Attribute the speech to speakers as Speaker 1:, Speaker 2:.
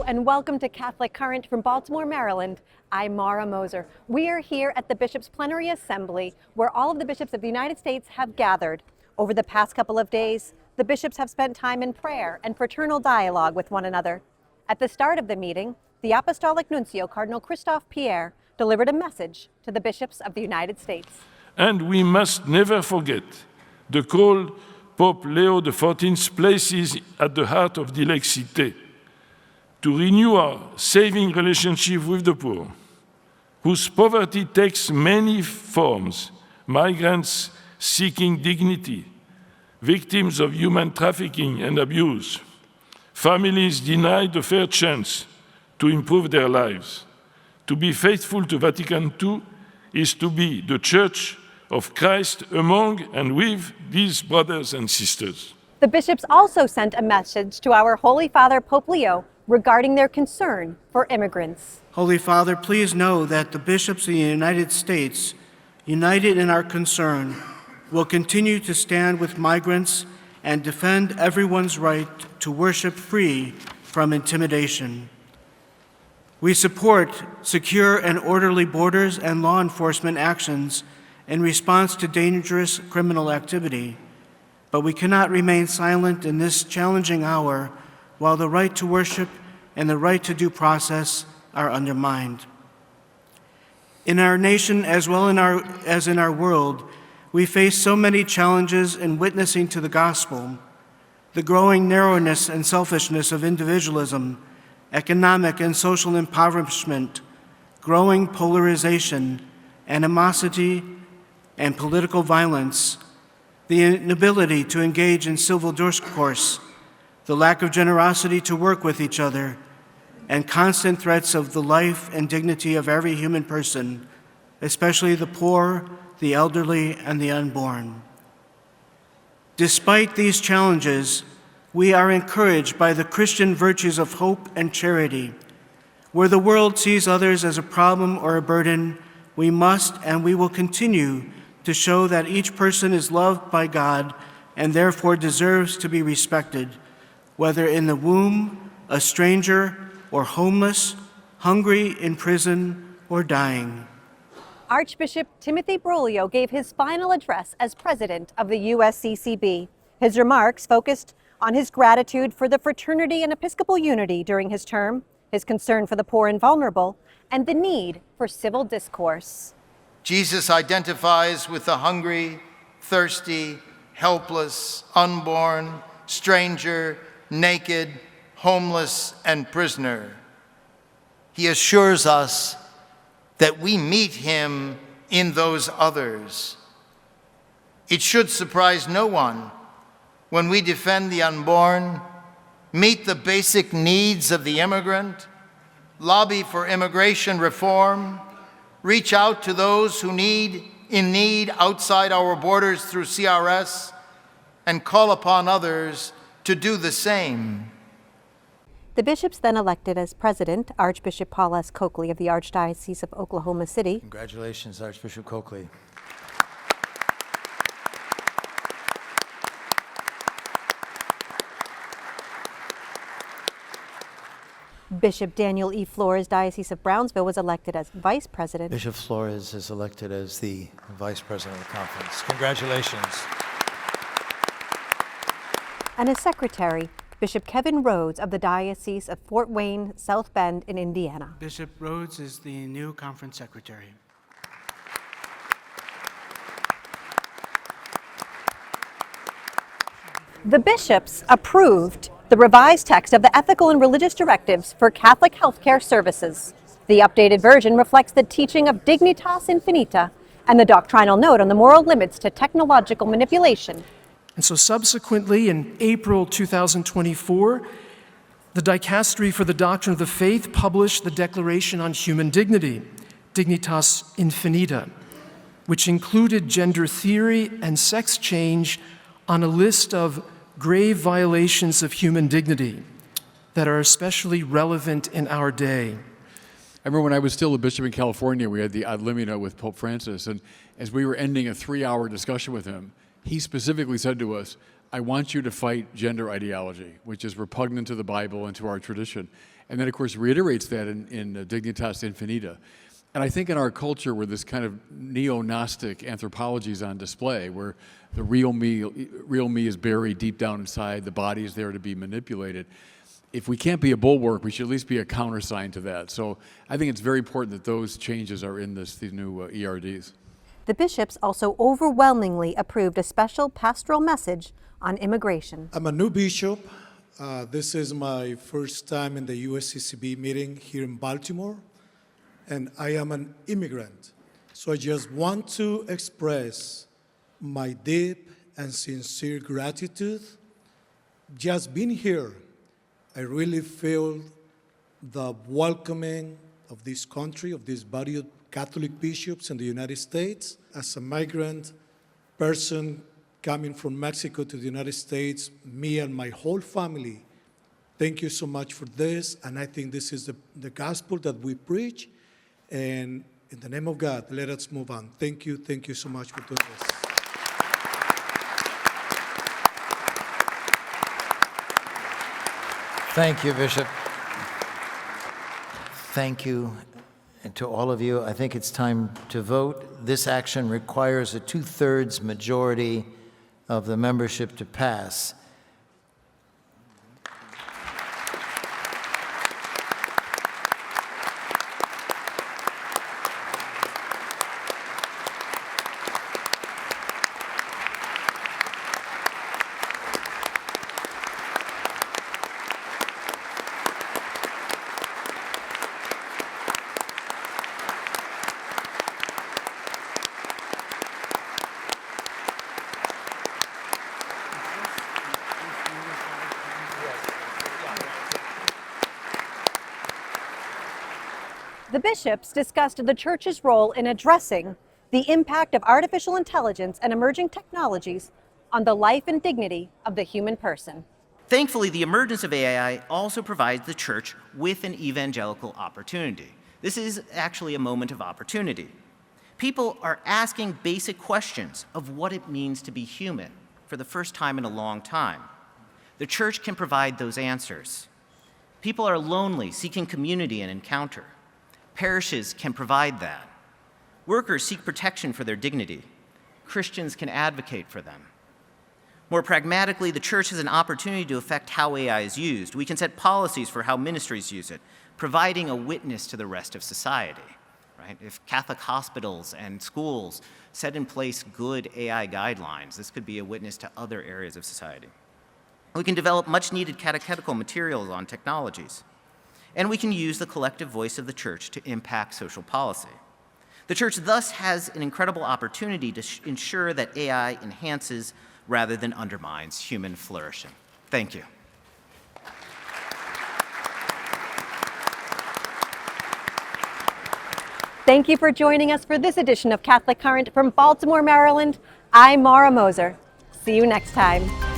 Speaker 1: and welcome to Catholic Current from Baltimore, Maryland. I'm Mara Moser. We are here at the Bishops' Plenary Assembly, where all of the bishops of the United States have gathered. Over the past couple of days, the bishops have spent time in prayer and fraternal dialogue with one another. At the start of the meeting, the Apostolic Nuncio, Cardinal Christophe Pierre, delivered a message to the bishops of the United States.
Speaker 2: And we must never forget the call Pope Leo XIV places at the heart of Dilexité, to renew our saving relationship with the poor, whose poverty takes many forms: migrants seeking dignity, victims of human trafficking and abuse, families denied a fair chance to improve their lives. To be faithful to Vatican II is to be the Church of Christ among and with these brothers and sisters.
Speaker 1: The bishops also sent a message to our Holy Father, Pope Leo, regarding their concern for immigrants.
Speaker 3: Holy Father, please know that the bishops of the United States, united in our concern, will continue to stand with migrants and defend everyone's right to worship free from intimidation. We support secure and orderly borders and law enforcement actions in response to dangerous criminal activity, but we cannot remain silent in this challenging hour while the right to worship and the right to due process are undermined. In our nation, as well as in our world, we face so many challenges in witnessing to the gospel: the growing narrowness and selfishness of individualism, economic and social impoverishment, growing polarization, animosity, and political violence, the inability to engage in civil discourse, the lack of generosity to work with each other, and constant threats of the life and dignity of every human person, especially the poor, the elderly, and the unborn. Despite these challenges, we are encouraged by the Christian virtues of hope and charity. Where the world sees others as a problem or a burden, we must and we will continue to show that each person is loved by God and therefore deserves to be respected, whether in the womb, a stranger, or homeless, hungry, in prison, or dying.
Speaker 1: Archbishop Timothy Broglio gave his final address as president of the USCCB. His remarks focused on his gratitude for the fraternity and episcopal unity during his term, his concern for the poor and vulnerable, and the need for civil discourse.
Speaker 4: Jesus identifies with the hungry, thirsty, helpless, unborn, stranger, naked, homeless, and prisoner. He assures us that we meet him in those others. It should surprise no one when we defend the unborn, meet the basic needs of the immigrant, lobby for immigration reform, reach out to those who in need outside our borders through CRS, and call upon others to do the same.
Speaker 1: The bishops then elected as president Archbishop Paul S. Coakley of the Archdiocese of Oklahoma City.
Speaker 5: Congratulations, Archbishop Coakley.
Speaker 1: Bishop Daniel E. Flores, Diocese of Brownsville, was elected as vice president.
Speaker 5: Bishop Flores is elected as the vice president of the conference. Congratulations.
Speaker 1: And as secretary, Bishop Kevin Rhodes of the Diocese of Fort Wayne, South Bend in Indiana.
Speaker 3: Bishop Rhodes is the new conference secretary.
Speaker 1: The bishops approved the revised text of the ethical and religious directives for Catholic healthcare services. The updated version reflects the teaching of Dignitas Infinita and the doctrinal note on the moral limits to technological manipulation.
Speaker 6: And so subsequently, in April 2024, the Dicastery for the Doctrine of the Faith published the Declaration on Human Dignity, Dignitas Infinita, which included gender theory and sex change on a list of grave violations of human dignity that are especially relevant in our day.
Speaker 7: I remember when I was still a bishop in California, we had the ad limina with Pope Francis, and as we were ending a 3-hour discussion with him, he specifically said to us, I want you to fight gender ideology, which is repugnant to the Bible and to our tradition. And then, of course, reiterates that in Dignitas Infinita. And I think in our culture where this kind of neo-Gnostic anthropology is on display, where the real me is buried deep down inside, the body is there to be manipulated, if we can't be a bulwark, we should at least be a countersign to that. So I think it's very important that those changes are in these new ERDs.
Speaker 1: The bishops also overwhelmingly approved a special pastoral message on immigration.
Speaker 8: I'm a new bishop. This is my first time in the USCCB meeting here in Baltimore, and I am an immigrant. So I just want to express my deep and sincere gratitude. Just being here, I really feel the welcoming of this country, of this body of Catholic bishops in the United States. As a migrant person coming from Mexico to the United States, me and my whole family, thank you so much for this. And I think this is the gospel that we preach. And in the name of God, let us move on. Thank you so much for doing this.
Speaker 5: Thank you, Bishop. Thank you to all of you. I think it's time to vote. This action requires a 2/3 majority of the membership to pass.
Speaker 1: The bishops discussed the Church's role in addressing the impact of artificial intelligence and emerging technologies on the life and dignity of the human person.
Speaker 9: Thankfully, the emergence of AI also provides the Church with an evangelical opportunity. This is actually a moment of opportunity. People are asking basic questions of what it means to be human for the first time in a long time. The Church can provide those answers. People are lonely, seeking community and encounter. Parishes can provide that. Workers seek protection for their dignity. Christians can advocate for them. More pragmatically, the Church has an opportunity to affect how AI is used. We can set policies for how ministries use it, providing a witness to the rest of society. Right? If Catholic hospitals and schools set in place good AI guidelines, this could be a witness to other areas of society. We can develop much-needed catechetical materials on technologies. And we can use the collective voice of the Church to impact social policy. The Church thus has an incredible opportunity to ensure that AI enhances rather than undermines human flourishing. Thank you.
Speaker 1: Thank you for joining us for this edition of Catholic Current from Baltimore, Maryland. I'm Mara Moser. See you next time.